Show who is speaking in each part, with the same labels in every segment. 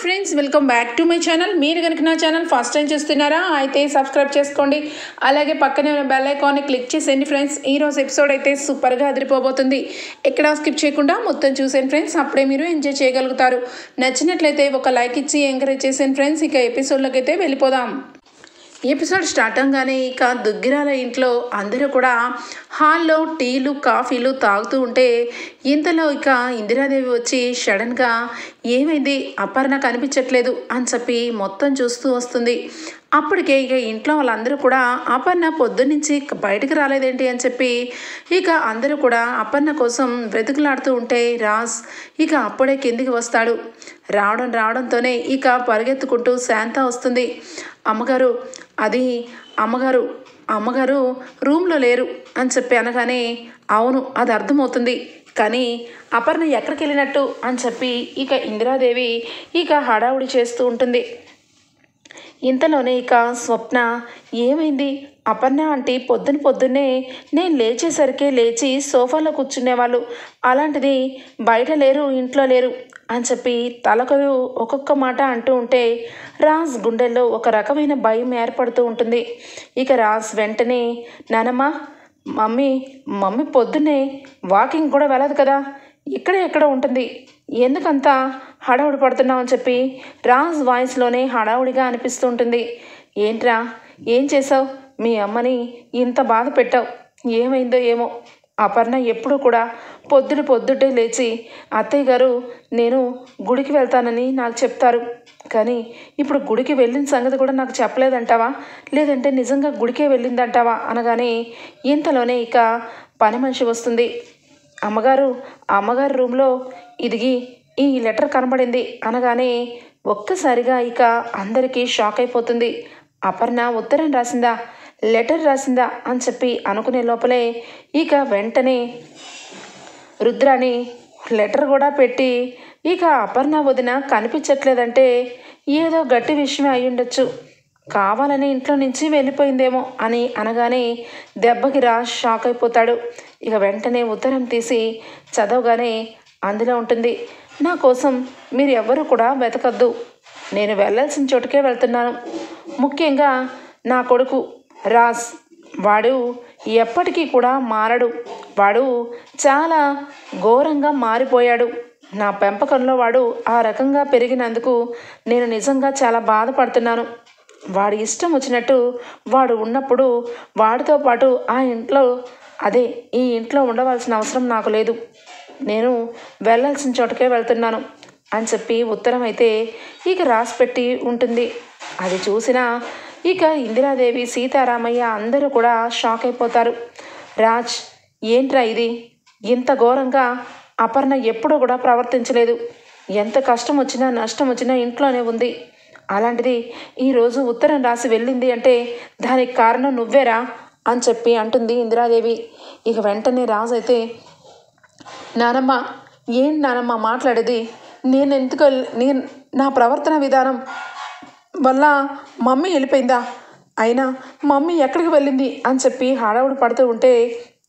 Speaker 1: Friends, welcome back to my channel. మీరు కనుక నా ఛానల్ ఫస్ట్ టైం చూస్తున్నారా అయితే సబ్స్క్రైబ్ చేసుకోండి. అలాగే పక్కనే ఉన్న బెల్ ఐకాన్ని క్లిక్ చేసేయండి ఫ్రెండ్స్. ఈరోజు ఎపిసోడ్ అయితే సూపర్గా అదిరిపోబోతుంది. ఎక్కడ స్కిప్ చేయకుండా మొత్తం చూసేయండి ఫ్రెండ్స్. అప్పుడే మీరు ఎంజాయ్ చేయగలుగుతారు. నచ్చినట్లయితే ఒక లైక్ ఇచ్చి ఎంకరేజ్ చేసేయండి ఫ్రెండ్స్. ఇక ఎపిసోడ్లోకి అయితే వెళ్ళిపోదాం. ఎపిసోడ్ స్టార్ట్ అవగానే ఇక దుగ్గిరాల ఇంట్లో అందరూ కూడా హాల్లో టీలు కాఫీలు తాగుతూ ఉంటే ఇంతలో ఇక ఇందిరాదేవి వచ్చి సడన్గా ఏమైంది, అపర్ణ కనిపించట్లేదు అని చెప్పి మొత్తం చూస్తూ వస్తుంది. అప్పటికే ఇక ఇంట్లో వాళ్ళందరూ కూడా అపర్ణ పొద్దున్నుంచి బయటకు రాలేదేంటి అని చెప్పి ఇక అందరూ కూడా అపర్ణ కోసం బ్రతుకులాడుతూ ఉంటే రాజ్ ఇక అప్పుడే కిందికి వస్తాడు. రావడంతోనే ఇక పరిగెత్తుకుంటూ శాంత వస్తుంది. అమ్మగారు, అది అమ్మగారు రూమ్లో లేరు అని చెప్పి అనగానే అవును అది అర్థమవుతుంది, కానీ అపర్ణ ఎక్కడికి వెళ్ళినట్టు అని చెప్పి ఇక ఇందిరాదేవి ఇక హడావుడి చేస్తూ ఉంటుంది. ఇంతలోనే ఇక స్వప్న ఏమైంది అపర్ణ అంటే పొద్దున్నే నేను లేచేసరికే లేచి సోఫాలో కూర్చునేవాళ్ళు, అలాంటిది బయట లేరు ఇంట్లో లేరు అని చెప్పి తలకరు ఒక్కొక్క మాట అంటూ ఉంటే రాజ్ గుండెల్లో ఒక రకమైన భయం ఏర్పడుతూ ఉంటుంది. ఇక రాజ్ వెంటనే నానమ్మ, మమ్మీ పొద్దున్నే వాకింగ్ కూడా వెళ్ళదు కదా, ఎక్కడ ఉంటుంది, ఎందుకంతా హడావుడి పడుతున్నావు అని చెప్పి రాజ్ వాయిస్లోనే హడావుడిగా అనిపిస్తూ ఉంటుంది. ఏంట్రా, ఏం చేసావు, మీ అమ్మని ఇంత బాధ పెట్టావు, ఏమైందో ఏమో. అపర్ణ ఎప్పుడు కూడా పొద్దుటే లేచి అత్తయ్య గారు నేను గుడికి వెళ్తానని నాకు చెప్తారు, కానీ ఇప్పుడు గుడికి వెళ్ళిన సంగతి కూడా నాకు చెప్పలేదంటావా, లేదంటే నిజంగా గుడికే వెళ్ళిందంటావా అనగానే ఇంతలోనే ఇక పని మనిషి వస్తుంది. అమ్మగారు రూమ్లో ఇదిగి ఈ లెటర్ కనబడింది అనగానే ఒక్కసారిగా ఇక అందరికీ షాక్ అయిపోతుంది. అపర్ణ ఉత్తరం రాసిందా, లెటర్ రాసిందా అని చెప్పి అనుకునే లోపలే ఇక వెంటనే రుద్రాని లెటర్ కూడా పెట్టి ఇక అపర్ణ వదిన కనిపించట్లేదంటే ఏదో గట్టి విషయమే అయి ఉండొచ్చు, కావాలని ఇంట్లో నుంచి వెళ్ళిపోయిందేమో అని అనగానే దెబ్బకి రాజ్ షాక్ అయిపోతాడు. ఇక వెంటనే ఉత్తరం తీసి చదవగానే అందులో ఉంటుంది, నా కోసం మీరు ఎవ్వరూ కూడా వెతకద్దు, నేను వెళ్ళాల్సిన చోటుకే వెళ్తున్నాను. ముఖ్యంగా నా కొడుకు రాజ్, వాడు ఎప్పటికీ కూడా మారడు, వాడు చాలా ఘోరంగా మారిపోయాడు. నా పెంపకంలో వాడు ఆ రకంగా పెరిగినందుకు నేను నిజంగా చాలా బాధపడుతున్నాను. వాడి ఇష్టం వచ్చినట్టు వాడు ఉన్నప్పుడు వాడితో పాటు ఈ ఇంట్లో ఉండవలసిన అవసరం నాకు లేదు, నేను వెళ్ళాల్సిన చోటకే వెళ్తున్నాను అని చెప్పి ఉత్తరం అయితే ఇక రాసిపెట్టి ఉంటుంది. అది చూసిన ఇక ఇందిరాదేవి సీతారామయ్య అందరూ కూడా షాక్ అయిపోతారు. రాజ్, ఏంట్రా ఇది, ఇంత ఘోరంగా అపర్ణ ఎప్పుడూ కూడా ప్రవర్తించలేదు, ఎంత కష్టం వచ్చినా నష్టం వచ్చినా ఇంట్లోనే ఉంది, అలాంటిది ఈరోజు ఉత్తరం రాసి వెళ్ళింది అంటే దానికి కారణం నువ్వేరా అని చెప్పి అంటుంది ఇందిరాదేవి. ఇక వెంటనే రాజు అయితే నానమ్మ మాట్లాడేది, నేను నా ప్రవర్తన విధానం వల్ల మమ్మీ వెళ్ళిపోయిందా, అయినా మమ్మీ ఎక్కడికి వెళ్ళింది అని చెప్పి హడావుడి పడుతూ ఉంటే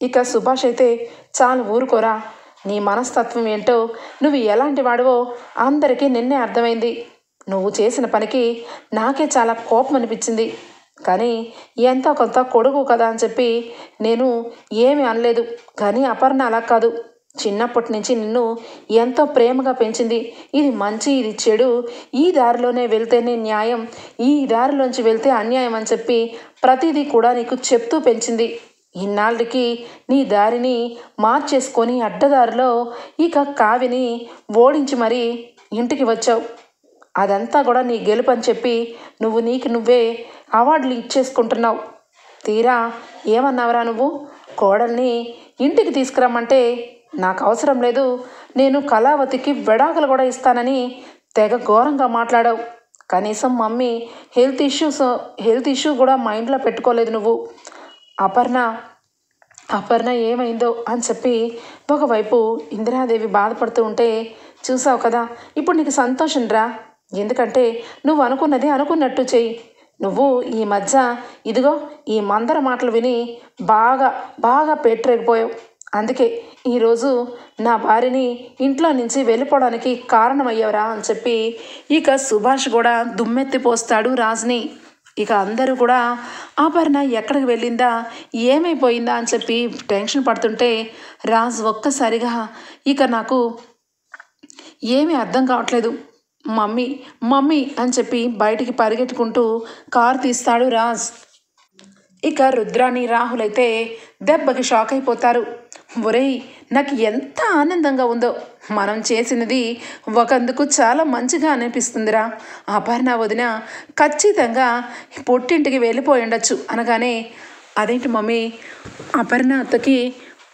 Speaker 1: ఇక సుభాష్ అయితే చాలు ఊరుకోరా, నీ మనస్తత్వం ఏంటో, నువ్వు ఎలాంటి వాడివో అందరికీ నిన్నే అర్థమైంది, నువ్వు చేసిన పనికి నాకే చాలా కోపం అనిపించింది, కానీ ఎంతో కొంత కొడుకు కదా అని చెప్పి నేను ఏమీ అనలేదు, కానీ అపర్ణ అలా కాదు, చిన్నప్పటి నుంచి నిన్ను ఎంతో ప్రేమగా పెంచింది, ఇది మంచి ఇది చెడు, ఈ దారిలోనే వెళ్తేనే న్యాయం, ఈ దారిలోంచి వెళ్తే అన్యాయం అని చెప్పి ప్రతిదీ కూడా నీకు చెప్తూ పెంచింది. ఇన్నాళ్ళకి నీ దారిని మార్చేసుకొని అడ్డదారిలో ఇక కావిని ఓడించి మరీ ఇంటికి వచ్చావు, అదంతా కూడా నీ గెలుపు అని చెప్పి నీకు నువ్వే అవార్డులు ఇచ్చేసుకుంటున్నావు. తీరా ఏమన్నావురా నువ్వు, కోడల్ని ఇంటికి తీసుకురమ్మంటే నాకు అవసరం లేదు, నేను కళావతికి విడాకులు కూడా ఇస్తానని తెగ ఘోరంగా మాట్లాడావు, కనీసం మమ్మీ హెల్త్ ఇష్యూ కూడా మైండ్లో పెట్టుకోలేదు నువ్వు. అపర్ణ ఏమైందో అని చెప్పి ఒకవైపు ఇందిరాదేవి బాధపడుతూ ఉంటే చూసావు కదా, ఇప్పుడు నీకు సంతోషం రా, ఎందుకంటే నువ్వు అనుకున్నది అనుకున్నట్టు చెయ్యి, నువ్వు ఈ మధ్య ఇదిగో ఈ మందర మాటలు విని బాగా పెట్టరేగిపోయావు, అందుకే ఈరోజు నా భార్యని ఇంట్లో నుంచి వెళ్ళిపోవడానికి కారణమయ్యవరా అని చెప్పి ఇక సుభాష్ కూడా దుమ్మెత్తిపోస్తాడు రాజ్ని. ఇక అందరూ కూడా అపర్ణ ఎక్కడికి వెళ్ళిందా, ఏమైపోయిందా అని చెప్పి టెన్షన్ పడుతుంటే రాజ్ ఒక్కసారిగా ఇక నాకు ఏమీ అర్థం కావట్లేదు మమ్మీ మమ్మీ అని చెప్పి బయటికి పరిగెట్టుకుంటూ కారు తీస్తాడు రాజ్. ఇక రుద్రాని రాహుల్ అయితే దెబ్బకి షాక్ అయిపోతారు. ఒరేయ్, నాకు ఎంత ఆనందంగా ఉందో, మనం చేసినది ఒకందుకు చాలా మంచిగా అనిపిస్తుందిరా. అపర్ణ వదిన ఖచ్చితంగా పుట్టింటికి వెళ్ళిపోయి ఉండొచ్చు అనగానే, అదేంటి మమ్మీ, అపర్ణ అత్తకి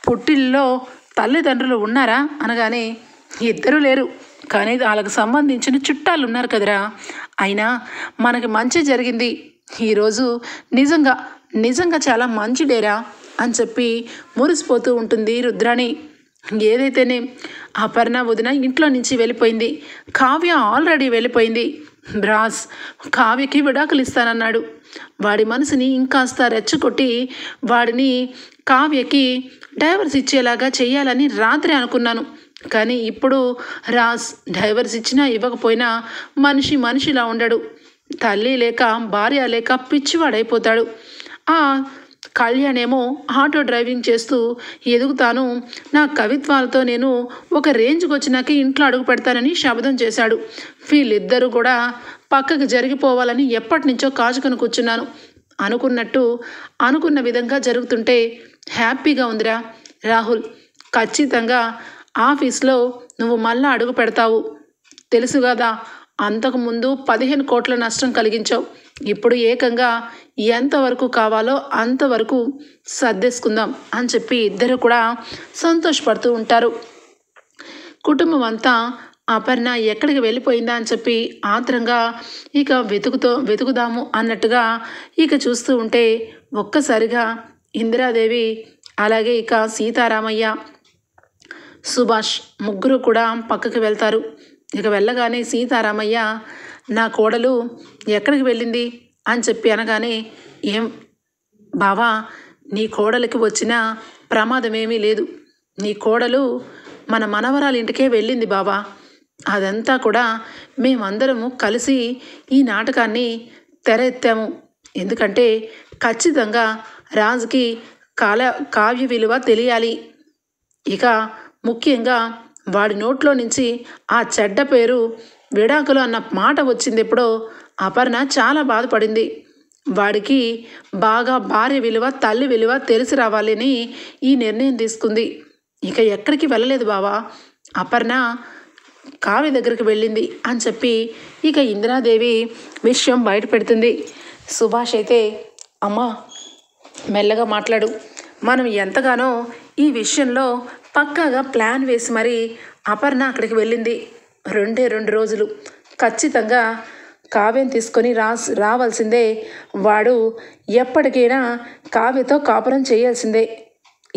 Speaker 1: పుట్టిల్లో తల్లిదండ్రులు ఉన్నారా అనగానే, ఇద్దరు లేరు, కానీ వాళ్ళకు సంబంధించిన చుట్టాలు ఉన్నారు కదరా. అయినా మనకి మంచి జరిగింది ఈరోజు, నిజంగా నిజంగా చాలా మంచి డేరా అని చెప్పి మురిసిపోతూ ఉంటుంది రుద్రాణి. ఏదైతేనే అపర్ణ వదిన ఇంట్లో నుంచి వెళ్ళిపోయింది, కావ్య ఆల్రెడీ వెళ్ళిపోయింది. రాజ్ కావ్యకి విడాకులు ఇస్తానన్నాడు. వాడి మనసుని ఇంకాస్త రెచ్చగొట్టి వాడిని కావ్యకి డైవర్స్ ఇచ్చేలాగా చేయాలని రాత్రి అనుకున్నాను. కానీ ఇప్పుడు రాజ్ డైవర్స్ ఇచ్చినా ఇవ్వకపోయినా మనిషి మనిషిలా ఉండడు. తల్లి లేక భార్య లేక పిచ్చివాడైపోతాడు. ఆ కళ్యాణేమో ఆటో డ్రైవింగ్ చేస్తూ ఎదుగుతాను, నా కవిత్వాలతో నేను ఒక రేంజ్కి వచ్చినాక ఇంట్లో అడుగు పెడతానని శపథం చేశాడు. వీళ్ళిద్దరూ కూడా పక్కకి జరిగిపోవాలని ఎప్పటి నుంచో కాచుకొని కూర్చున్నాను. అనుకున్నట్టు అనుకున్న విధంగా జరుగుతుంటే హ్యాపీగా ఉందిరా రాహుల్. ఖచ్చితంగా ఆఫీస్లో నువ్వు మళ్ళా అడుగు పెడతావు, తెలుసు కదా. అంతకుముందు 15 కోట్ల నష్టం కలిగించావు, ఇప్పుడు ఏకంగా ఎంతవరకు కావాలో అంతవరకు సర్దేసుకుందాం అని చెప్పి ఇద్దరు కూడా సంతోషపడుతూ ఉంటారు. కుటుంబం అంతా అపర్ణ ఎక్కడికి వెళ్ళిపోయిందా అని చెప్పి ఆత్రంగా ఇక వెతుకుదాము అన్నట్టుగా ఇక చూస్తూ ఉంటే ఒక్కసారిగా ఇందిరాదేవి అలాగే ఇక సీతారామయ్య సుభాష్ ముగ్గురు కూడా పక్కకి వెళ్తారు. ఇక వెళ్ళగానే సీతారామయ్య, నా కోడలు ఎక్కడికి వెళ్ళింది అని చెప్పి అనగానే, ఏం బావా, నీ కోడలికి వచ్చిన ప్రమాదం ఏమీ లేదు, నీ కోడలు మన మనవరాలి ఇంటికే వెళ్ళింది బావా. అదంతా కూడా మేమందరము కలిసి ఈ నాటకాన్ని తెర ఎత్తాము. ఎందుకంటే ఖచ్చితంగా రాజుకి కావ్య విలువ తెలియాలి. ఇక ముఖ్యంగా వాడి నోట్లో నుంచి ఆ చెడ్డ పేరు విడాకులు అన్న మాట వచ్చింది ఎప్పుడో అపర్ణ చాలా బాధపడింది. వాడికి బాగా భార్య విలువ తల్లి విలువ తెలిసి రావాలని ఈ నిర్ణయం తీసుకుంది. ఇక ఎక్కడికి వెళ్ళలేదు బావా, అపర్ణ కావ్య దగ్గరికి వెళ్ళింది అని చెప్పి ఇక ఇందిరాదేవి విషయం బయట పెడుతుంది. సుభాష్ అయితే, అమ్మా మెల్లగా మాట్లాడు, మనం ఎంతగానో ఈ విషయంలో పక్కాగా ప్లాన్ వేసి మరి అపర్ణ అక్కడికి వెళ్ళింది. 2 రోజులు ఖచ్చితంగా కావ్యం తీసుకొని రావాల్సిందే. వాడు ఎప్పటికైనా కావ్యతో కాపురం చేయాల్సిందే,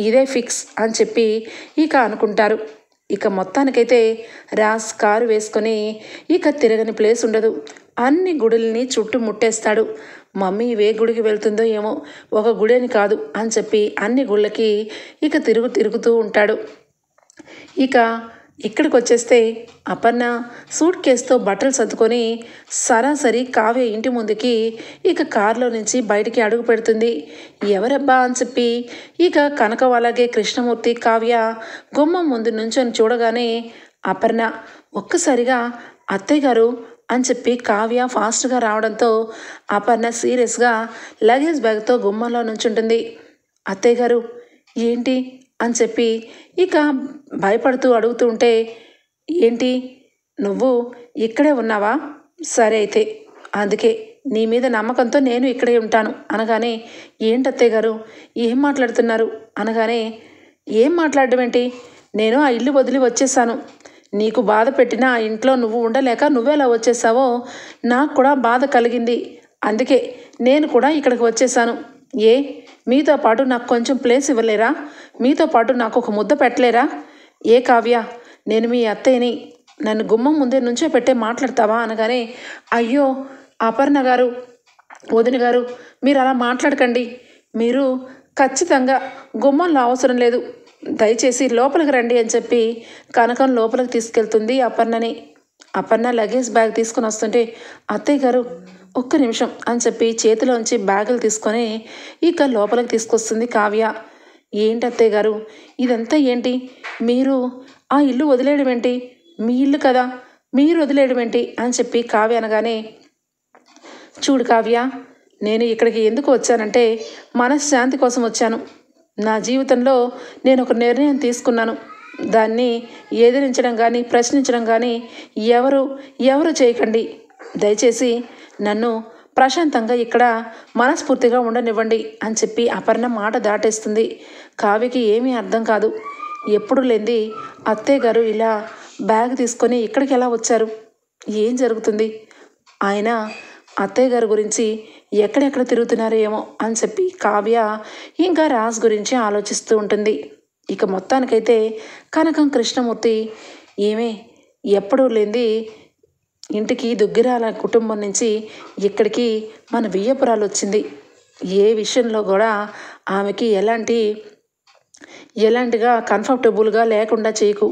Speaker 1: ఇదే ఫిక్స్ అని చెప్పి ఇక అనుకుంటారు. ఇక మొత్తానికైతే రాజ్ కారు వేసుకొని ఇక తిరగని ప్లేస్ ఉండదు, అన్ని గుడుల్ని చుట్టుముట్టేస్తాడు. మమ్మీ ఏ గుడికి వెళ్తుందో ఏమో, ఒక గుడని కాదు అని చెప్పి అన్ని గుళ్ళకి ఇక తిరుగుతూ ఉంటాడు. ఇక ఇక్కడికి వచ్చేస్తే అపర్ణ సూట్ కేసుతో బట్టలు సర్దుకొని సరాసరి కావ్య ఇంటి ముందుకి ఇక కారులో నుంచి బయటికి అడుగు పెడుతుంది. ఎవరబ్బా అని చెప్పి ఇక కనక అలాగే కృష్ణమూర్తి కావ్య గుమ్మం ముందు నుంచొని చూడగానే అపర్ణ ఒక్కసారిగా అత్తయ్య గారు అని చెప్పి కావ్య ఫాస్ట్గా రావడంతో అపర్ణ సీరియస్గా లగేజ్ బ్యాగ్తో గుమ్మంలో నుంచుంటుంది. అత్తయ్య గారు ఏంటి అని చెప్పి ఇక భయపడుతూ అడుగుతూ ఉంటే, ఏంటి నువ్వు ఇక్కడే ఉన్నావా, సరే అయితే అందుకే నీ మీద నమ్మకంతో నేను ఇక్కడే ఉంటాను అనగానే, ఏంటత్తయ్య గారు ఏం మాట్లాడుతున్నారు అనగానే, ఏం మాట్లాడడం ఏంటి, నేను ఆ ఇల్లు వదిలి వచ్చేసాను. నీకు బాధ పెట్టిన ఆ ఇంట్లో నువ్వు ఉండలేక నువ్వెలా వచ్చేసావో నాకు కూడా బాధ కలిగింది, అందుకే నేను కూడా ఇక్కడికి వచ్చేసాను. ఏ మీతో పాటు నాకు కొంచెం ప్లేస్ ఇవ్వలేరా, మీతో పాటు నాకు ఒక ముద్ద పెట్టలేరా? ఏ కావ్య, నేను మీ అత్తయ్యని, నన్ను గుమ్మం ముందే నుంచో పెట్టే మాట్లాడతావా అనగానే, అయ్యో అపర్ణ గారు, వదిన గారు, మీరు అలా మాట్లాడకండి, మీరు ఖచ్చితంగా గుమ్మంలో అవసరం లేదు, దయచేసి లోపలికి రండి అని చెప్పి కనకం లోపలికి తీసుకెళ్తుంది అపర్ణని. అపర్ణ లగేజ్ బ్యాగ్ తీసుకుని వస్తుంటే, అత్తయ్య గారు ఒక్క నిమిషం అని చెప్పి చేతిలోంచి బ్యాగులు తీసుకొని ఇక లోపలికి తీసుకొస్తుంది కావ్య. ఏంటి అత్తయ్య గారు ఇదంతా ఏంటి? మీరు ఆ ఇల్లు వదిలేయడం ఏంటి? మీ ఇల్లు కదా, మీరు వదిలేయడం ఏంటి అని చెప్పి కావ్య అనగానే, చూడు కావ్య, నేను ఇక్కడికి ఎందుకు వచ్చానంటే మనశ్శాంతి కోసం వచ్చాను. నా జీవితంలో నేను ఒక నిర్ణయం తీసుకున్నాను. దాన్ని ఎదిరించడం కానీ ప్రశ్నించడం కానీ ఎవరు చేయకండి. దయచేసి నన్ను ప్రశాంతంగా ఇక్కడ మనస్ఫూర్తిగా ఉండనివ్వండి అని చెప్పి అపర్ణ మాట దాటేస్తుంది. కావ్యకి ఏమీ అర్థం కాదు. ఎప్పుడు లేంది అత్తయ్య గారు ఇలా బ్యాగ్ తీసుకొని ఇక్కడికి ఎలా వచ్చారు? ఏం జరుగుతుంది? ఆయన అత్తయ్య గారి గురించి ఎక్కడెక్కడ తిరుగుతున్నారో ఏమో అని చెప్పి కావ్య ఇంకా రాజ్ గురించి ఆలోచిస్తూ ఉంటుంది. ఇక మొత్తానికైతే కనకం కృష్ణమూర్తి ఏమే ఎప్పుడూ లేంది ఇంటికి దుగ్గిరాల కుటుంబం నుంచి ఇక్కడికి మన వియ్యపురాలు వచ్చింది. ఏ విషయంలో కూడా ఆమెకి ఎలాంటిగా కంఫర్టబుల్గా లేకుండా చేయకు.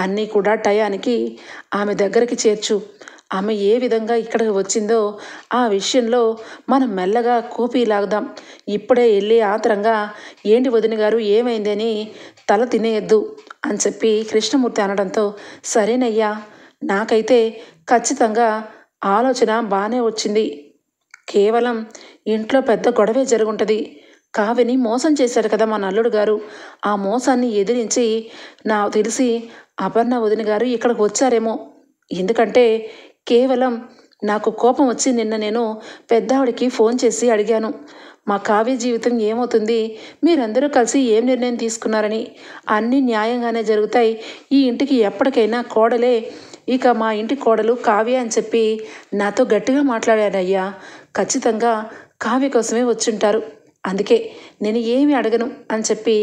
Speaker 1: అన్నీ కూడా టయానికి ఆమె దగ్గరికి చేర్చు. ఆమె ఏ విధంగా ఇక్కడికి వచ్చిందో ఆ విషయంలో మనం మెల్లగా కూపీ లాగుదాం. ఇప్పుడే వెళ్ళి ఆతరంగా ఏంటి వదిన గారు ఏమైంది అని తల తినేయద్దు అని చెప్పి కృష్ణమూర్తి అనడంతో, సరేనయ్యా, నాకైతే ఖచ్చితంగా ఆలోచన బాగానే వచ్చింది. కేవలం ఇంట్లో పెద్ద గొడవే జరుగుంటుంది. కావ్యని మోసం చేశారు కదా మా నల్లుడు గారు. ఆ మోసాన్ని ఎదిరించి నాకు తెలిసి అపర్ణ వదిన గారు ఇక్కడికి వచ్చారేమో. ఎందుకంటే కేవలం నాకు కోపం వచ్చి నిన్న నేను పెద్దావిడికి ఫోన్ చేసి అడిగాను, మా కావ్య జీవితం ఏమవుతుంది, మీరందరూ కలిసి ఏం నిర్ణయం తీసుకున్నారని. అన్నీ న్యాయంగానే జరుగుతాయి. ఈ ఇంటికి ఎప్పటికైనా కోడలే ఇక మా ఇంటి కోడలు కావ్య అని చెప్పి నాతో గట్టిగా మాట్లాడారయ్యా. ఖచ్చితంగా కావ్య కోసమే వచ్చుంటారు. అందుకే నేను ఏమి అడగను అని చెప్పి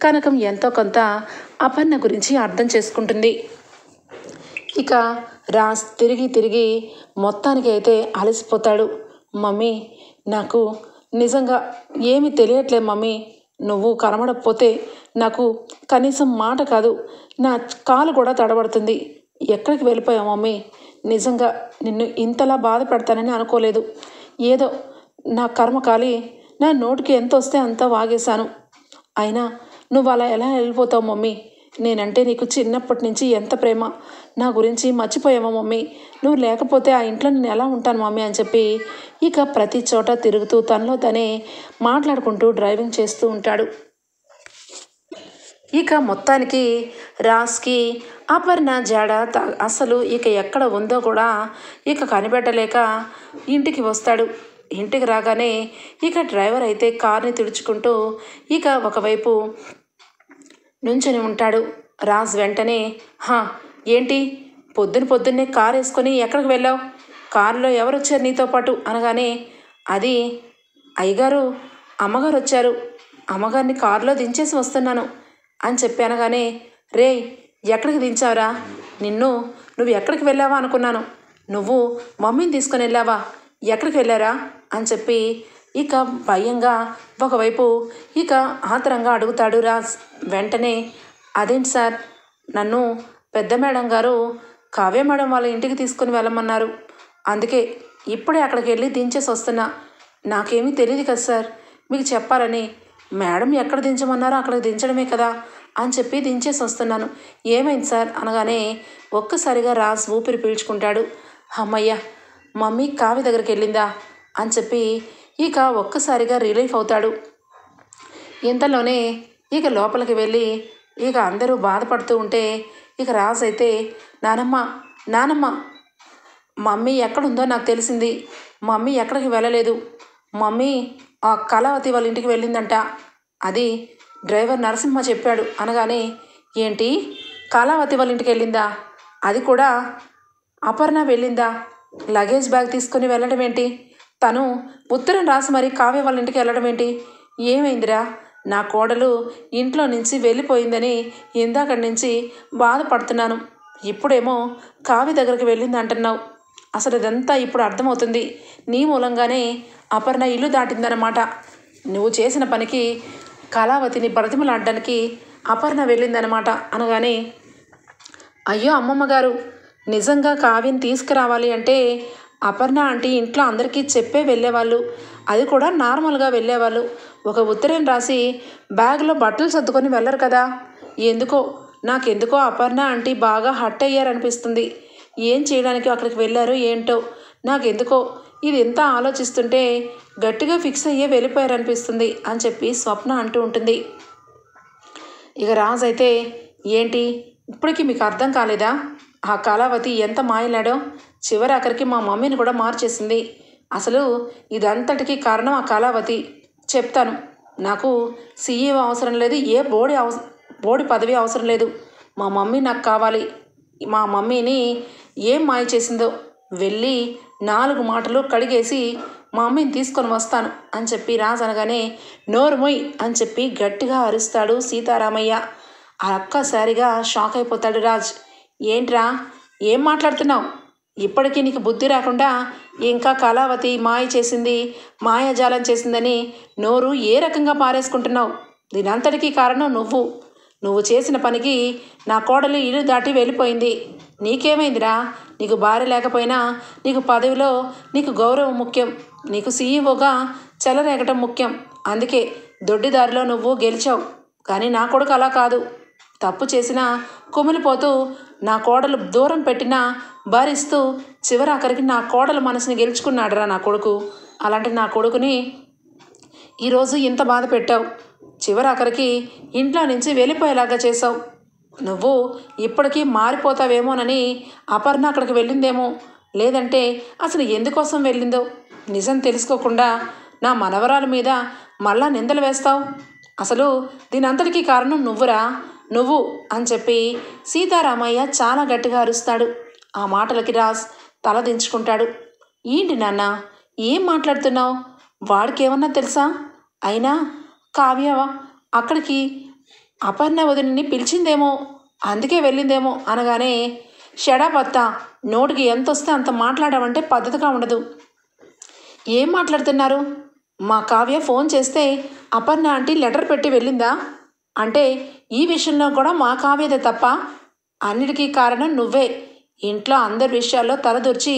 Speaker 1: కనకం ఎంతో కొంత అపర్ణ గురించి అర్థం చేసుకుంటుంది. ఇక రాజ్ తిరిగి మొత్తానికి అయితే అలసిపోతాడు. మమ్మీ, నాకు నిజంగా ఏమీ తెలియట్లేదు మమ్మీ. నువ్వు కనబడకపోతే నాకు కనీసం మాట కాదు, నా కాలు కూడా తడబడుతుంది. ఎక్కడికి వెళ్ళిపోయావు మమ్మీ? నిజంగా నిన్ను ఇంతలా బాధ పెడతానని అనుకోలేదు. ఏదో నా కర్మకాలి నా నోటికి ఎంత వస్తే అంత వాగేశాను. అయినా నువ్వు అలా ఎలా వెళ్ళిపోతావు మమ్మీ? నేనంటే నీకు చిన్నప్పటి నుంచి ఎంత ప్రేమ. నా గురించి మర్చిపోయావా మమ్మీ? నువ్వు లేకపోతే ఆ ఇంట్లో నేను ఎలా ఉంటాను మమ్మీ అని చెప్పి ఇక ప్రతి చోట తిరుగుతూ తనలో తనే మాట్లాడుకుంటూ డ్రైవింగ్ చేస్తూ ఉంటాడు. ఇక మొత్తానికి రాజ్కి అపర్ణ జాడ అసలు ఇక ఎక్కడ ఉందో కూడా ఇక కనిపెట్టలేక ఇంటికి వస్తాడు. ఇంటికి రాగానే ఇక డ్రైవర్ అయితే కార్ని తుడుచుకుంటూ ఇక ఒకవైపు నుంచొని ఉంటాడు. రాజ్ వెంటనే, ఏంటి పొద్దున్నే కారు వేసుకొని ఎక్కడికి వెళ్ళావు? కారులో ఎవరు వచ్చారు నీతో పాటు అనగానే, అది అయ్యగారు అమ్మగారు వచ్చారు, అమ్మగారిని కారులో దించేసి వస్తున్నాను అని చెప్పి అనగానే, రే ఎక్కడికి దించావురా? నువ్వు ఎక్కడికి వెళ్ళావా అనుకున్నాను. నువ్వు మమ్మీని తీసుకొని వెళ్ళావా? ఎక్కడికి వెళ్ళారా అని చెప్పి ఇక భయంగా ఒకవైపు ఇక ఆతరంగా అడుగుతాడు రాజ్. వెంటనే, అదేంటి సార్, నన్ను పెద్ద మేడం గారు కావ్య మేడం వాళ్ళ ఇంటికి తీసుకుని వెళ్ళమన్నారు. అందుకే ఇప్పుడే అక్కడికి వెళ్ళి దించేసి వస్తున్నా. నాకేమీ తెలియదు కదా సార్ మీకు చెప్పాలని. మేడం ఎక్కడ దించమన్నారో అక్కడికి దించడమే కదా అని చెప్పి దించేసి వస్తున్నాను. ఏమైంది సార్ అనగానే ఒక్కసారిగా రాజ్ ఊపిరి పీల్చుకుంటాడు. అమ్మయ్య, మమ్మీ కావ్య దగ్గరికి వెళ్ళిందా అని చెప్పి ఇక ఒక్కసారిగా రిలీఫ్ అవుతాడు. ఇంతలోనే ఇక లోపలికి వెళ్ళి ఇక అందరూ బాధపడుతూ ఉంటే ఇక రాజ్ అయితే, నానమ్మ మమ్మీ ఎక్కడుందో నాకు తెలిసింది. మమ్మీ ఎక్కడికి వెళ్ళలేదు. మమ్మీ ఆ కళావతి వాళ్ళ ఇంటికి వెళ్ళిందంట. అది డ్రైవర్ నరసింహ చెప్పాడు అనగానే, ఏంటి కళావతి వాళ్ళ ఇంటికి వెళ్ళిందా? అది కూడా అపర్ణ వెళ్ళిందా? లగేజ్ బ్యాగ్ తీసుకుని వెళ్ళడం ఏంటి? తను ఉత్తరం రాసి మరి కావ్య వాళ్ళ ఇంటికి వెళ్ళడం ఏంటి? ఏమైందిరా? నా కోడలు ఇంట్లో నుంచి వెళ్ళిపోయిందని ఇందాకటి నుంచి బాధపడుతున్నాను. ఇప్పుడేమో కావ్య దగ్గరికి వెళ్ళింది అంటున్నావు. అసలు ఇదంతా ఇప్పుడు అర్థమవుతుంది. నీ మూలంగానే అపర్ణ ఇల్లు దాటిందన్నమాట. నువ్వు చేసిన పనికి కళావతిని బ్రతిమలాడడానికి అపర్ణ వెళ్ళిందనమాట. అనగానే అయ్యో అమ్మమ్మ గారు, నిజంగా కావ్యని తీసుకురావాలి అంటే అపర్ణ ఆంటీ ఇంట్లో అందరికీ చెప్పే వెళ్ళేవాళ్ళు, అది కూడా నార్మల్గా వెళ్ళేవాళ్ళు. ఒక ఉత్తరం రాసి బ్యాగ్లో బట్టలు సర్దుకొని వెళ్ళరు కదా. నాకెందుకో అపర్ణ ఆంటీ బాగా హట్ అయ్యారనిపిస్తుంది. ఏం చేయడానికి అక్కడికి వెళ్ళారో ఏంటో, నాకెందుకో ఇది ఎంత ఆలోచిస్తుంటే గట్టిగా ఫిక్స్ అయ్యే వెళ్ళిపోయారనిపిస్తుంది అని చెప్పి స్వప్న అంటూ ఉంటుంది. ఇక రాజు అయితే ఏంటి ఇప్పటికీ మీకు అర్థం కాలేదా? ఆ కళావతి ఎంత మాయలాడో, చివరి అక్కడికి మా మమ్మీని కూడా మార్చేసింది. అసలు ఇదంతటికీ కారణం ఆ కళావతి. చెప్తాను. నాకు సీఈఓ అవసరం లేదు, ఏ బోర్డు పదవి అవసరం లేదు. మా మమ్మీ నాకు కావాలి. మా మమ్మీని ఏం మాయ చేసిందో వెళ్ళి 4 మాటలు కడిగేసి మా మమ్మీని తీసుకొని వస్తాను అని చెప్పి రాజు అనగానే నోరు మొయ్ అని చెప్పి గట్టిగా అరుస్తాడు సీతారామయ్య. ఆ ఒక్కసారిగా షాక్ అయిపోతాడు రాజ్. ఏంట్రా ఏం మాట్లాడుతున్నావు? ఇప్పటికీ నీకు బుద్ధి రాకుండా ఇంకా కళావతి మాయ చేసింది, మాయాజాలం చేసిందని నోరు ఏ రకంగా పారేసుకుంటున్నావు? దీనంతటికీ కారణం నువ్వు చేసిన పనికి నా కోడలు ఇల్లు దాటి వెళ్ళిపోయింది. నీకేమైందిరా? నీకు భార్య లేకపోయినా నీకు పదవిలో నీకు గౌరవం ముఖ్యం, నీకు సీఈఓగా చెలరేగటం ముఖ్యం. అందుకే దొడ్డిదారిలో నువ్వు గెలిచావు. కానీ నా కొడుకు అలా కాదు. తప్పు చేసినా కుమిలిపోతూ నా కోడలు దూరం పెట్టినా భరిస్తూ చివరాఖరికి నా కోడల మనసుని గెలుచుకున్నాడురా నా కొడుకు. అలాంటి నా కొడుకుని ఈరోజు ఇంత బాధ పెట్టావు. చివరాఖరికి ఇంట్లో నుంచి వెళ్ళిపోయేలాగా చేసావు. నువ్వు ఇప్పటికీ మారిపోతావేమోనని అపర్ణ అక్కడికి వెళ్ళిందేమో, లేదంటే అసలు ఎందుకోసం వెళ్ళిందో నిజం తెలుసుకోకుండా నా మనవరాల మీద మళ్ళా నిందలు వేస్తావు. అసలు దీనంతటికీ కారణం నువ్వు అని చెప్పి సీతారామయ్య చాలా గట్టిగా అరుస్తాడు. ఆ మాటలకి రాజ్ తల దించుకుంటాడు. ఏంటి నాన్న ఏం మాట్లాడుతున్నావు? వాడికి ఏమన్నా తెలుసా? అయినా కావ్య అక్కడికి అపర్ణ వదిలిని పిలిచిందేమో, అందుకే వెళ్ళిందేమో అనగానే షడాపత్త, నోటికి ఎంత వస్తే అంత మాట్లాడామంటే పద్ధతిగా ఉండదు. ఏం మాట్లాడుతున్నారు? మా కావ్య ఫోన్ చేస్తే అపర్ణ ఆంటీ లెటర్ పెట్టి వెళ్ళిందా? అంటే ఈ విషయంలో కూడా మా కావ్యదే తప్ప? అన్నిటికీ కారణం నువ్వే. ఇంట్లో అందరి విషయాల్లో తలదూర్చి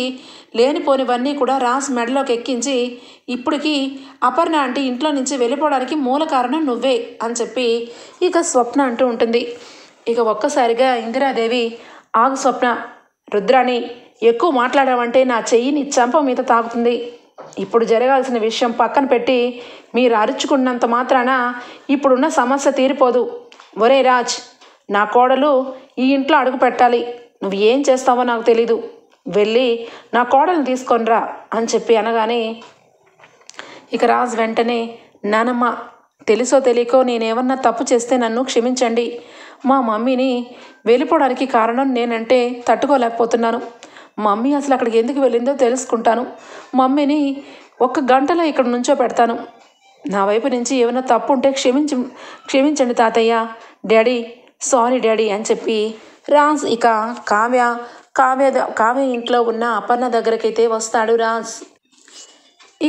Speaker 1: లేనిపోనివన్నీ కూడా రాస్ మెడలోకి ఎక్కించి ఇప్పటికీ అపర్ణ ఆంటీ ఇంట్లో నుంచి వెళ్ళిపోవడానికి మూల కారణం నువ్వే అని చెప్పి ఇక స్వప్న అంటూ ఉంటుంది. ఇక ఒక్కసారిగా ఇందిరాదేవి, ఆగు స్వప్న, రుద్రాని ఎక్కువ మాట్లాడావంటే నా చెయ్యిని చంప మీద తాగుతుంది. ఇప్పుడు జరగాల్సిన విషయం పక్కన పెట్టి మీరు అరుచుకున్నంత మాత్రాన ఇప్పుడున్న సమస్య తీరిపోదు. ఒరే రాజ్, నా కోడలు ఈ ఇంట్లో అడుగు పెట్టాలి. నువ్వు ఏం చేస్తావో నాకు తెలీదు. వెళ్ళి నా కోడల్ని తీసుకొనిరా అని చెప్పి అనగానే ఇక రాజ్ వెంటనే, నానమ్మ, తెలుసో తెలియకో నేనేమన్నా తప్పు చేస్తే నన్ను క్షమించండి. మా మమ్మీని వెళ్ళిపోవడానికి కారణం నేనంటే తట్టుకోలేకపోతున్నాను. మమ్మీ అసలు అక్కడికి ఎందుకు వెళ్ళిందో తెలుసుకుంటాను. మమ్మీని 1 గంటలో ఇక్కడ నుంచో పెడతాను. నా వైపు నుంచి ఏమైనా తప్పు ఉంటే క్షమించండి తాతయ్య, డాడీ, సారీ డాడీ అని చెప్పి రాజ్ ఇక కావ్య ఇంట్లో ఉన్న అపర్ణ దగ్గరకైతే వస్తాడు రాజ్.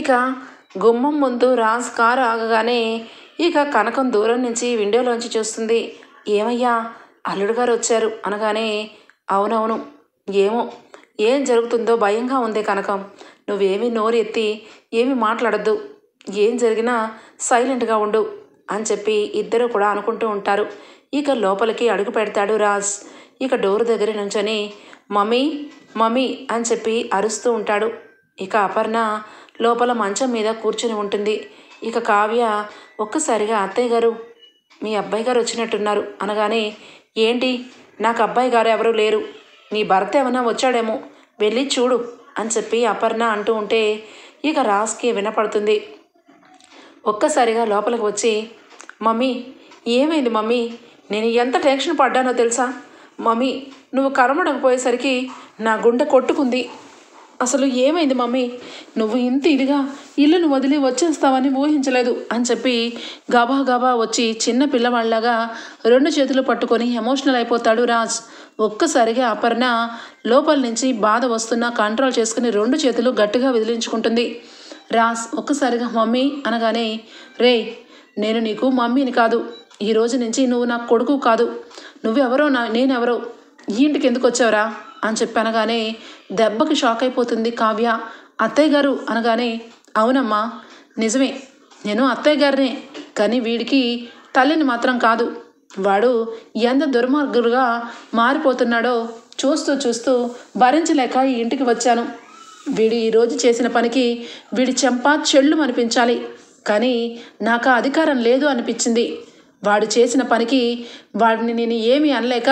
Speaker 1: ఇక గుమ్మం ముందు రాజ్ కారు ఆగగానే ఇక కనకం దూరం నుంచి విండోలోంచి చూస్తుంది. ఏమయ్యా, అల్లుడు గారు వచ్చారు అనగానే అవునవును, ఏం జరుగుతుందో భయంగా ఉంది కనకం. నువ్వేమీ నోరు ఎత్తి ఏమీ మాట్లాడద్దు, ఏం జరిగినా సైలెంట్గా ఉండు అని చెప్పి ఇద్దరు కూడా అనుకుంటూ ఉంటారు. ఇక లోపలికి అడుగు పెడతాడు రాజ్. ఇక డోర్ దగ్గర నుంచొని మమ్మీ అని చెప్పి అరుస్తూ ఉంటాడు. ఇక అపర్ణ లోపల మంచం మీద కూర్చుని ఉంటుంది. ఇక కావ్య ఒక్కసారిగా అత్తయ్య గారు, మీ అబ్బాయి గారు వచ్చినట్టున్నారు అనగానే ఏంటి, నాకు అబ్బాయి గారు ఎవరూ లేరు, నీ భర్త ఏమైనా వచ్చాడేమో, వెళ్ళి చూడు అని చెప్పి అపర్ణ అంటూ ఉంటే ఇక రాజ్కి వినపడుతుంది. ఒక్కసారిగా లోపలికి వచ్చి మమ్మీ ఏమైంది మమ్మీ, నేను ఎంత టెన్షన్ పడ్డానో తెలుసా మమ్మీ, నువ్వు కనబడకపోయేసరికి నా గుండె కొట్టుకుంది. అసలు ఏమైంది మమ్మీ, నువ్వు ఇంత ఇదిగా ఇల్లును వదిలి వచ్చేస్తావని ఊహించలేదు అని చెప్పి గబా వచ్చి చిన్న పిల్లవాళ్ళలాగా 2 చేతులు పట్టుకొని ఎమోషనల్ అయిపోతాడు రాజ్. ఒక్కసారిగా అపర్ణ లోపల నుంచి బాధ వస్తున్నా కంట్రోల్ చేసుకుని 2 చేతులు గట్టిగా విదిలించుకుంటుంది. రాజ్ ఒక్కసారిగా మమ్మీ అనగానే, రే, నేను నీకు మమ్మీని కాదు, ఈ రోజు నుంచి నువ్వు నా కొడుకు కాదు, నువ్వెవరో నేనెవరో, ఈ ఇంటికి ఎందుకు వచ్చావురా అని చెప్పి అనగానే దెబ్బకి షాక్ అయిపోతుంది కావ్య. అత్తయ్య గారు అనగానే అవునమ్మా నిజమే, నేను అత్తయ్య గారినే, కానీ వీడికి తల్లిని మాత్రం కాదు. వాడు ఎంత దుర్మార్గుడుగా మారిపోతున్నాడో చూస్తూ చూస్తూ భరించలేక ఈ ఇంటికి వచ్చాను. వీడు ఈరోజు చేసిన పనికి వీడి చెంప చెళ్ళు అనిపించాలి, కానీ నాకు ఆ అధికారం లేదు అనిపించింది. వాడు చేసిన పనికి వాడిని నేను ఏమీ అనలేక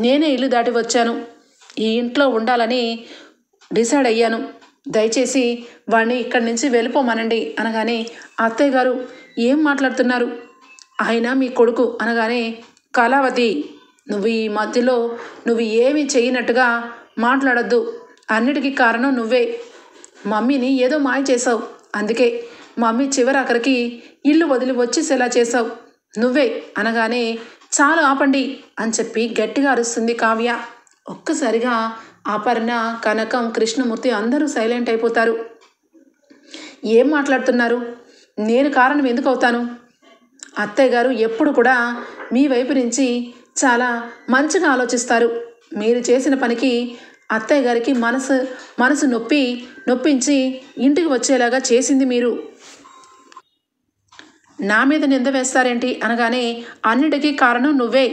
Speaker 1: నేనే ఇల్లు దాటి వచ్చాను. ఈ ఇంట్లో ఉండాలని డిసైడ్ అయ్యాను. దయచేసి వాడిని ఇక్కడి నుంచి వెళ్ళిపోమనండి అనగానే అత్తయ్య గారు ఏం మాట్లాడుతున్నారు, ఆయన మీ కొడుకు అనగానే కళావతి నువ్వు ఈ మధ్యలో నువ్వు ఏమీ చేయనట్టుగా మాట్లాడొద్దు. అన్నిటికీ కారణం నువ్వే. మమ్మీని ఏదో మాయ చేసావు, అందుకే మమ్మీ చివరాఖరికి ఇల్లు వదిలి వచ్చేసేలా చేసావు నువ్వే అనగానే చాలు ఆపండి అని చెప్పి గట్టిగా అరుస్తుంది కావ్య. ఒక్కసారిగా అపర్ణ, కనకం, కృష్ణమూర్తి అందరూ సైలెంట్ అయిపోతారు. ఏం మాట్లాడుతున్నారు, నేను కారణం ఎందుకు అవుతాను? అత్తయ్య గారు ఎప్పుడు కూడా మీ వైపు నుంచి చాలా మంచిగా ఆలోచిస్తారు. మీరు చేసిన పనికి అత్తయ్య గారికి మనసు నొప్పించి ఇంటికి వచ్చేలాగా చేసింది మీరు. నా మీద నింద వేస్తారేంటి అనగానే అన్నిటికీ కారణం నువ్వే.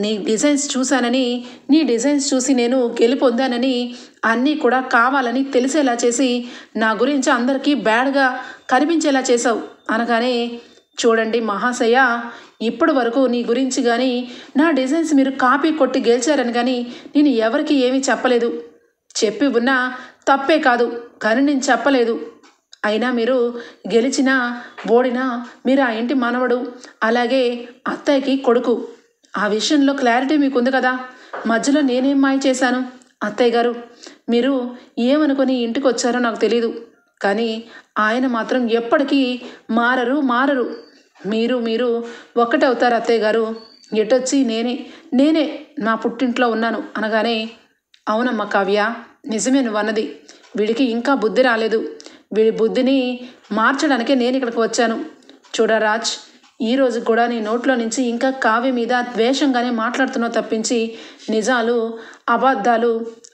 Speaker 1: నీ డిజైన్స్ చూశానని, నీ డిజైన్స్ చూసి నేను గెలుపొందానని అన్నీ కూడా కావాలని తెలిసేలా చేసి నా గురించి అందరికీ బ్యాడ్గా కనిపించేలా చేసావు అనగానే చూడండి మహాశయ, ఇప్పటి వరకు నీ గురించి కానీ నా డిజైన్స్ మీరు కాపీ కొట్టి గెలిచారని కానీ నేను ఎవరికి ఏమీ చెప్పలేదు. చెప్పి ఉన్నా తప్పే కాదు, కానీ నేను చెప్పలేదు. అయినా మీరు గెలిచినా ఓడినా మీరు ఆ ఇంటి మనవడు, అలాగే అత్తయ్యకి కొడుకు. ఆ విషయంలో క్లారిటీ మీకుంది కదా. మధ్యలో నేనేం మాయ చేశాను? అత్తయ్య గారు మీరు ఏమనుకొని ఇంటికి వచ్చారో నాకు తెలీదు, కానీ ఆయన మాత్రం ఎప్పటికీ మారరు. మీరు ఒక్కటవుతారు అత్తయ్య గారు. ఎటొచ్చి నేనే నా పుట్టింట్లో ఉన్నాను అనగానే అవునమ్మా కావ్య, నిజమే నువ్వు అన్నది. వీడికి ఇంకా బుద్ధి రాలేదు. వీడి బుద్ధిని మార్చడానికే నేను ఇక్కడికి వచ్చాను. చూడరాజ్, ఈరోజు కూడా నీ నోట్లో నుంచి ఇంకా కావ్య మీద ద్వేషంగానే మాట్లాడుతున్నావు తప్పించి నిజాలు అబద్ధాలు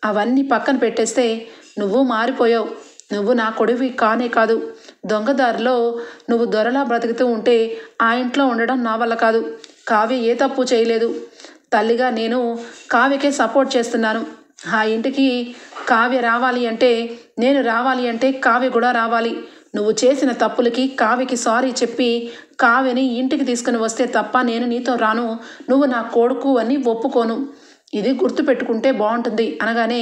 Speaker 1: అవన్నీ పక్కన పెట్టేస్తే నువ్వు మారిపోయావు. నువ్వు నా కొడువి కానే కాదు. దొంగదారిలో నువ్వు దొరలా బ్రతుకుతూ ఉంటే ఆ ఇంట్లో ఉండడం నా వల్ల కాదు. కావ్య ఏ తప్పు చేయలేదు. తల్లిగా నేను కావ్యకే సపోర్ట్ చేస్తున్నాను. ఆ ఇంటికి కావ్య రావాలి అంటే, నేను రావాలి అంటే కావ్య కూడా రావాలి. నువ్వు చేసిన తప్పులకి కావ్యకి సారీ చెప్పి కావ్యని ఇంటికి తీసుకుని వస్తే తప్ప నేను నీతో రాను. నువ్వు నా కొడుకు అని ఒప్పుకోను. ఇది గుర్తుపెట్టుకుంటే బాగుంటుంది అనగానే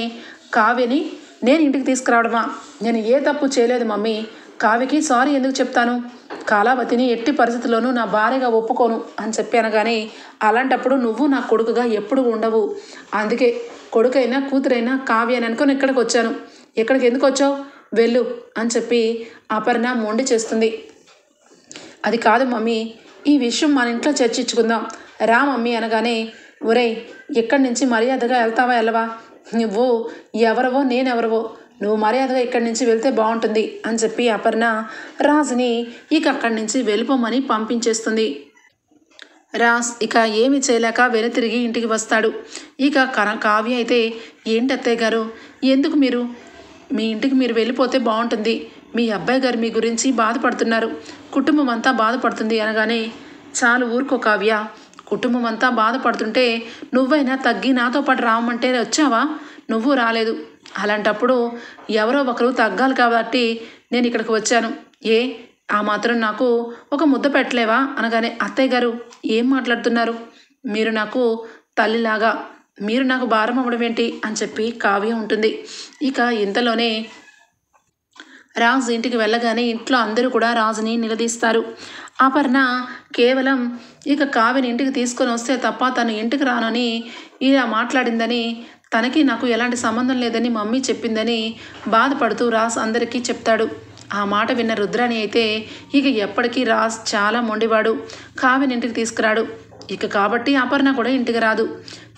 Speaker 1: కావ్యని నేను ఇంటికి తీసుకురావడమా? నేను ఏ తప్పు చేయలేదు మమ్మీ. కావ్యకి సారీ ఎందుకు చెప్తాను? కళావతిని ఎట్టి పరిస్థితుల్లోనూ నా భార్యగా ఒప్పుకోను అని చెప్పి అనగానే అలాంటప్పుడు నువ్వు నా కొడుకుగా ఎప్పుడు ఉండవు. అందుకే కొడుకైనా కూతురైనా కావ్య అని అనుకొని ఇక్కడికి వచ్చాను. ఇక్కడికి ఎందుకు వచ్చావు? వెళ్ళు అని చెప్పి అపర్ణ మొండి చేస్తుంది. అది కాదు మమ్మీ, ఈ విషయం మన ఇంట్లో చర్చించుకుందాం రా మమ్మీ అనగానే ఒరేయ్, ఇక్కడి నుంచి మర్యాదగా వెళ్తావా వెళ్ళవా? నువ్వు ఎవరవో నేనెవరవో, నువ్వు మర్యాదగా ఇక్కడి నుంచి వెళ్తే బాగుంటుంది అని చెప్పి అపర్ణ రాజుని ఇక అక్కడి నుంచి వెళ్ళిపోమని పంపించేస్తుంది. రాజ్ ఇక ఏమి చేయలేక వెనుతిరిగి ఇంటికి వస్తాడు. ఇక కావ్య అయితే ఏంటి అత్తయ్య గారు, ఎందుకు మీరు మీ ఇంటికి మీరు వెళ్ళిపోతే బాగుంటుంది. మీ అబ్బాయి గారు మీ గురించి బాధపడుతున్నారు, కుటుంబం అంతా బాధపడుతుంది అనగానే చాలు ఊరుకో కావ్య. కుటుంబం అంతా బాధపడుతుంటే నువ్వైనా తగ్గి నాతో పాటు రావమంటే వచ్చావా? నువ్వు రాలేదు. అలాంటప్పుడు ఎవరో ఒకరు తగ్గాలి కాబట్టి నేను ఇక్కడికి వచ్చాను. ఆ మాత్రం నాకు ఒక ముద్ద పెట్టలేవా అనగానే అత్తయ్య గారు ఏం మాట్లాడుతున్నారు? మీరు నాకు తల్లిలాగా, మీరు నాకు భారం అవ్వడం ఏంటి అని చెప్పి కావ్య ఉంటుంది. ఇక ఇంతలోనే రాజు ఇంటికి వెళ్ళగానే ఇంట్లో అందరూ కూడా రాజుని నిలదీస్తారు. అపర్ణ కేవలం ఇక కావ్యని ఇంటికి తీసుకొని వస్తే తప్ప తను ఇంటికి రానని ఇలా మాట్లాడిందని, తనకి నాకు ఎలాంటి సంబంధం లేదని మమ్మీ చెప్పిందని బాధపడుతూ రాజ్ అందరికీ చెప్తాడు. ఆ మాట విన్న రుద్రాణి అయితే ఇక ఎప్పటికీ రాజ్ చాలా మొండివాడు, కావ్యని ఇంటికి తీసుకురాడు. ఇక కాబట్టి అపర్ణ కూడా ఇంటికి రాదు.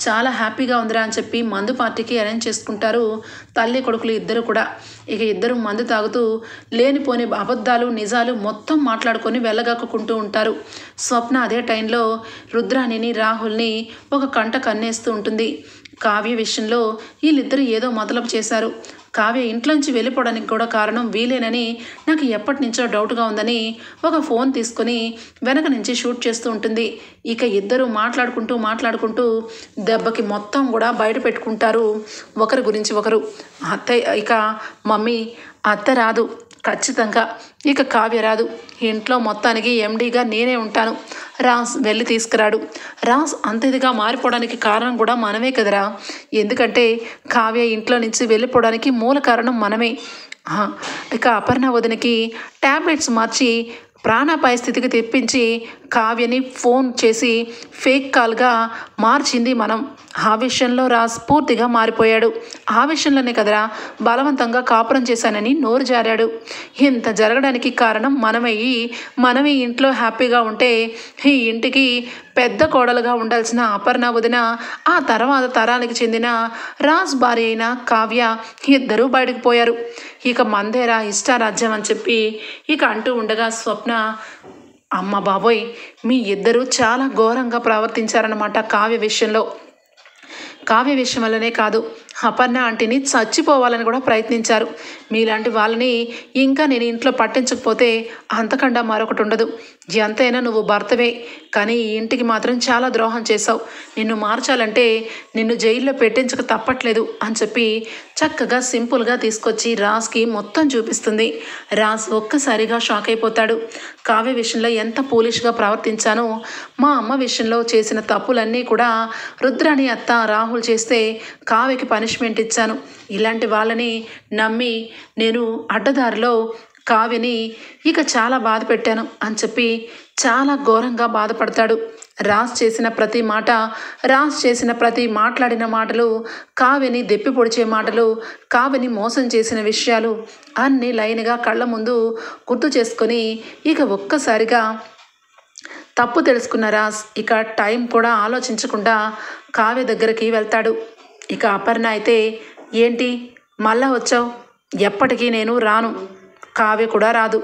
Speaker 1: చాలా హ్యాపీగా ఉందిరా అని చెప్పి మందు పార్టీకి అరేంజ్ చేసుకుంటారు తల్లి కొడుకులు ఇద్దరు కూడా. ఇక ఇద్దరు మందు తాగుతూ లేనిపోని అబద్ధాలు నిజాలు మొత్తం మాట్లాడుకొని వెళ్ళగక్కుంటూ ఉంటారు. స్వప్న అదే టైంలో రుద్రాణిని రాహుల్ని ఒక కంట కన్నేస్తూ ఉంటుంది. కావ్య విషయంలో వీళ్ళిద్దరూ ఏదో మొదలపు చేశారు. కావ్య ఇంట్లోంచి వెళ్ళిపోవడానికి కూడా కారణం వీలేనని నాకు ఎప్పటి నుంచో డౌట్గా ఉందని ఒక ఫోన్ తీసుకొని వెనక నుంచి షూట్ చేస్తూ ఉంటుంది. ఇక ఇద్దరు మాట్లాడుకుంటూ దెబ్బకి మొత్తం కూడా బయట పెట్టుకుంటారు ఒకరి గురించి ఒకరు. అత్తయ్య ఇక మమ్మీ అత్త రాదు ఖచ్చితంగా, ఇక కావ్య రాదు, ఇంట్లో మొత్తానికి ఎండీగా నేనే ఉంటాను, రాజ్ వెళ్ళి తీసుకురాడు. రాజ్ అంత ఇదిగా మారిపోవడానికి కారణం కూడా మనమే కదరా, ఎందుకంటే కావ్య ఇంట్లో నుంచి వెళ్ళిపోవడానికి మూల కారణం మనమే. ఇక అపర్ణ వదినకి ట్యాబ్లెట్స్ మార్చి ప్రాణాపాయ స్థితికి తెప్పించి కావ్యని ఫోన్ చేసి ఫేక్ కాల్గా మార్చింది మనం. ఆ విషయంలో రాజ్ పూర్తిగా మారిపోయాడు. ఆ విషయంలోనే కదరా బలవంతంగా కాపురం చేశానని నోరు జారాడు. ఇంత జరగడానికి కారణం మనమే ఇంట్లో హ్యాపీగా ఉంటే ఈ ఇంటికి పెద్ద కోడలుగా ఉండాల్సిన అపర్ణ వదిన, ఆ తర్వాత తరానికి చెందిన రాజ్ భార్య అయిన కావ్య ఇద్దరూ బయటకు పోయారు. ఇక మందేరా ఇష్టారాజ్యం అని చెప్పి ఇక అంటూ ఉండగా స్వప్న, అమ్మ బాబోయ్ మీ ఇద్దరూ చాలా ఘోరంగా ప్రవర్తించారన్నమాట కావ్య విషయంలో. కావ్య విషయం వల్లనే కాదు, అపర్ణ ఆంటీని చచ్చిపోవాలని కూడా ప్రయత్నించారు. మీలాంటి వాళ్ళని ఇంకా నేను ఇంట్లో పట్టించకపోతే అంతకన్నా మరొకటి ఉండదు. ఎంతైనా నువ్వు భర్తవే, కానీ ఈ ఇంటికి మాత్రం చాలా ద్రోహం చేశావు. నిన్ను మార్చాలంటే నిన్ను జైల్లో పెట్టించక తప్పట్లేదు అని చెప్పి చక్కగా సింపుల్గా తీసుకొచ్చి రాజ్కి మొత్తం చూపిస్తుంది. రాజ్ ఒక్కసారిగా షాక్ అయిపోతాడు. కావ్య విషయంలో ఎంత పోలిష్గా ప్రవర్తించానో, మా అమ్మ విషయంలో చేసిన తప్పులన్నీ కూడా రుద్రాణి అత్త రాహుల్ చేస్తే కావ్యకి పనిష్మెంట్ ఇచ్చాను. ఇలాంటి వాళ్ళని నమ్మి నేను అడ్డదారిలో కావ్యని ఇక చాలా బాధ పెట్టాను అని చెప్పి చాలా ఘోరంగా బాధపడతాడు. రాజ్ చేసిన ప్రతి మాట్లాడిన మాటలు, కావ్యని దెప్పి పొడిచే మాటలు, కావ్యని మోసం చేసిన విషయాలు అన్నీ లైన్గా కళ్ళ ముందు గుర్తు చేసుకొని ఇక ఒక్కసారిగా తప్పు తెలుసుకున్న రాజ్ ఇక టైం కూడా ఆలోచించకుండా కావ్య దగ్గరికి వెళ్తాడు. ఇక అపర్ణ అయితే, ఏంటి మళ్ళా వచ్చావు, ఎప్పటికీ నేను రాను, కావ్య కూడా రాదు,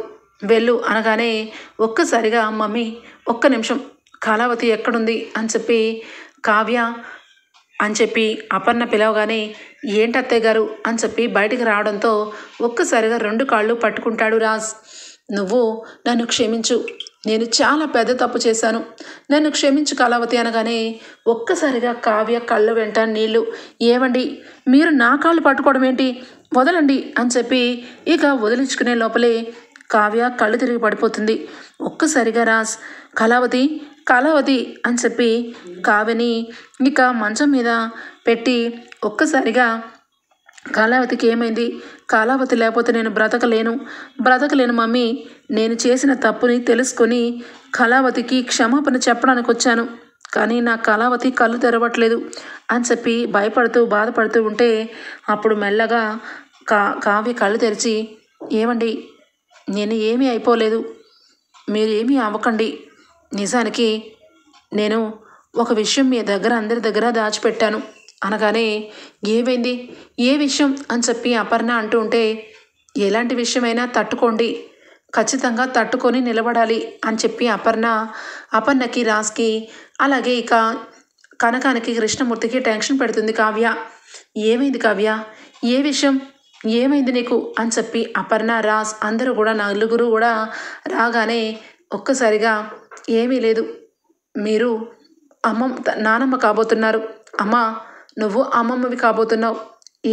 Speaker 1: వెళ్ళు అనగానే ఒక్కసారిగా మమ్మీ ఒక్క నిమిషం కళావతి ఎక్కడుంది అని చెప్పి కావ్య అని చెప్పి అపర్ణ పిలవగానే, ఏంటి అత్తయ్య గారు అని చెప్పి బయటికి రావడంతో ఒక్కసారిగా రెండు కాళ్ళు పట్టుకుంటాడు రాజ్. నువ్వు నన్ను క్షమించు, నేను చాలా పెద్ద తప్పు చేశాను, నన్ను క్షమించు కళావతి అనగానే ఒక్కసారిగా కావ్య కళ్ళు వెంట నీళ్లు. ఏవండి మీరు నా కాళ్ళు పట్టుకోవడం ఏంటి, వదలండి అని చెప్పి ఇక వదిలించుకునే లోపలే కావ్య కళ్ళు తిరిగి పడిపోతుంది. ఒక్కసారిగా రాజ్ కళావతి అని చెప్పి కావ్యని ఇక మంచం మీద పెట్టి ఒక్కసారిగా, కళావతికి ఏమైంది, కళావతి లేకపోతే నేను బ్రతకలేను మమ్మీ, నేను చేసిన తప్పుని తెలుసుకొని కళావతికి క్షమాపణ చెప్పడానికి వచ్చాను, కానీ నా కళావతి కళ్ళు తెరవట్లేదు అని చెప్పి భయపడుతూ బాధపడుతూ ఉంటే అప్పుడు మెల్లగా కావ్య కళ్ళు తెరిచి, ఏమండి నేను ఏమీ అయిపోలేదు, మీరు ఏమీ అవ్వకండి, నిజానికి నేను ఒక విషయం మీ దగ్గర అందరి దగ్గర దాచిపెట్టాను అనగానే, ఏమైంది ఏ విషయం అని చెప్పి అపర్ణ అంటూ ఉంటే, ఎలాంటి విషయమైనా తట్టుకోండి, ఖచ్చితంగా తట్టుకొని నిలబడాలి అని చెప్పి అపర్ణకి రాజ్కి అలాగే ఇక కనకానికి కృష్ణమూర్తికి టెన్షన్ పెడుతుంది కావ్య. ఏమైంది కావ్య, ఏ విషయం, ఏమైంది నీకు అని చెప్పి అపర్ణ రాజ్ అందరూ కూడా నలుగురు కూడా రాగానే ఒక్కసారిగా, ఏమీ లేదు, మీరు నానమ్మ కాబోతున్నారు, అమ్మ నువ్వు అమ్మమ్మవి కాబోతున్నావు,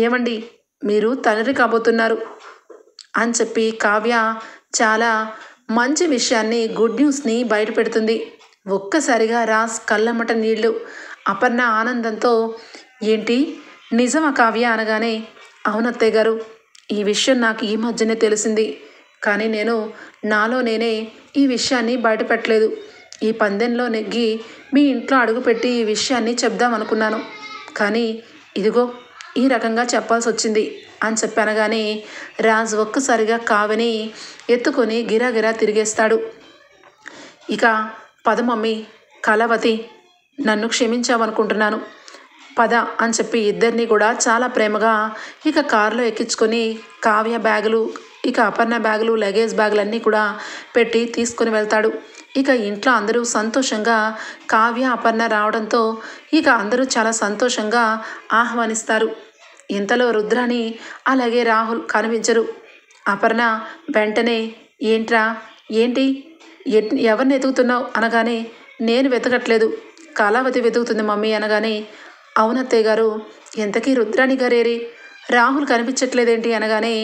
Speaker 1: ఏమండి మీరు తండ్రి కాబోతున్నారు అని చెప్పి కావ్య చాలా మంచి విషయాన్ని, గుడ్ న్యూస్ని బయట పెడుతుంది. ఒక్కసారిగా రాజ్ కళ్ళమ్మట నీళ్లు. అపర్ణ ఆనందంతో, ఏంటి నిజమా కావ్య అనగానే, అవునత్తయ్య గారు, ఈ విషయం నాకు ఈ మధ్యనే తెలిసింది, కానీ నేను నాలో నేనే ఈ విషయాన్ని బయట పెట్టలేదు. ఈ పందెంలో నెగ్గి మీ ఇంట్లో అడుగుపెట్టి ఈ విషయాన్ని చెప్దామనుకున్నాను, కానీ ఇదిగో ఈ రకంగా చెప్పాల్సి వచ్చింది అని చెప్పనగానే రాజ్ ఒక్కసారిగా కావ్యని ఎత్తుకొని గిరాగిరా తిరిగేస్తాడు. ఇక పద మమ్మీ, కళావతి నన్ను క్షమించావనుకుంటున్నాను, పద అని చెప్పి ఇద్దరిని కూడా చాలా ప్రేమగా ఇక కారులో ఎక్కించుకొని కావ్య బ్యాగులు, ఇక అపర్ణ బ్యాగులు, లగేజ్ బ్యాగులన్నీ కూడా పెట్టి తీసుకొని వెళ్తాడు. ఇక ఇంట్లో అందరూ సంతోషంగా కావ్య అపర్ణ రావడంతో ఇక అందరూ చాలా సంతోషంగా ఆహ్వానిస్తారు. ఇంతలో రుద్రాని అలాగే రాహుల్ కనిపించరు. అపర్ణ వెంటనే ఏంట్రా, ఏంటి, ఎవరిని వెతుకుతున్నావు అనగానే నేను వెతకట్లేదు, కళావతి వెతుకుతుంది మమ్మీ అనగానే అవునత్తయ్య గారు, ఎంతకీ రుద్రాని గారేరి, రాహుల్ కనిపించట్లేదేంటి అనగానే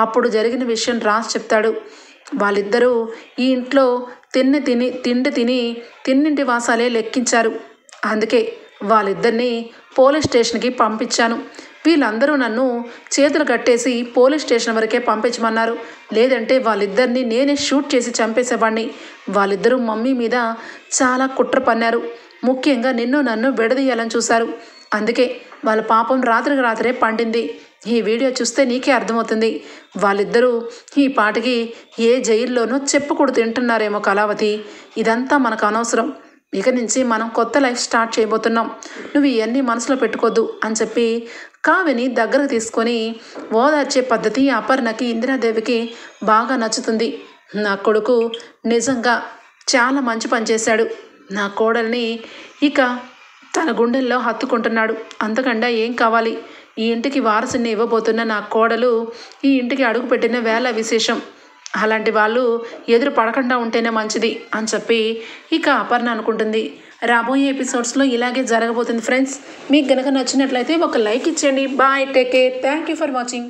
Speaker 1: అప్పుడు జరిగిన విషయం రాజ్ చెప్తాడు. వాళ్ళిద్దరూ ఈ ఇంట్లో తిండి తిని తిన్నింటి వాసాలే లెక్కించారు, అందుకే వాళ్ళిద్దరినీ పోలీస్ స్టేషన్కి పంపించాను. వీళ్ళందరూ నన్ను చేతులు కట్టేసి పోలీస్ స్టేషన్ వరకే పంపించమన్నారు, లేదంటే వాళ్ళిద్దరినీ నేనే షూట్ చేసి చంపేసేవాడిని. వాళ్ళిద్దరూ మమ్మీ మీద చాలా కుట్ర పన్నారు, ముఖ్యంగా నన్ను విడదీయాలని చూశారు. అందుకే వాళ్ళ పాపం రాత్రికి రాత్రే పండింది. ఈ వీడియో చూస్తే నీకే అర్థమవుతుంది, వాళ్ళిద్దరూ ఈ పాటికి ఏ జైల్లోనూ చెప్పుకుడు తింటున్నారేమో కళావతి. ఇదంతా మనకు అనవసరం, ఇక నుంచి మనం కొత్త లైఫ్ స్టార్ట్ చేయబోతున్నాం, నువ్వు ఇవన్నీ మనసులో పెట్టుకోద్దు అని చెప్పి కావ్యని దగ్గరకు తీసుకొని ఓదార్చే పద్ధతి అపర్ణకి, ఇందిరాదేవికి బాగా నచ్చుతుంది. నా కొడుకు నిజంగా చాలా మంచి పని చేశాడు, నా కోడల్ని ఇక తన గుండెల్లో హత్తుకుంటున్నాడు, అంతకన్నా ఏం కావాలి. ఈ ఇంటికి వారసుని ఇవ్వబోతున్న నా కోడలు ఈ ఇంటికి అడుగుపెట్టిన వేళ విశేషం, అలాంటి వాళ్ళు ఎదురు పడకుండా ఉంటేనే మంచిది అని చెప్పి ఇక అపర్ణ అనుకుంటుంది. రాబోయే ఎపిసోడ్స్లో ఇలాగే జరగబోతుంది ఫ్రెండ్స్. మీకు గనక నచ్చినట్లయితే ఒక లైక్ ఇచ్చేయండి. Bye, take care, thank you for watching.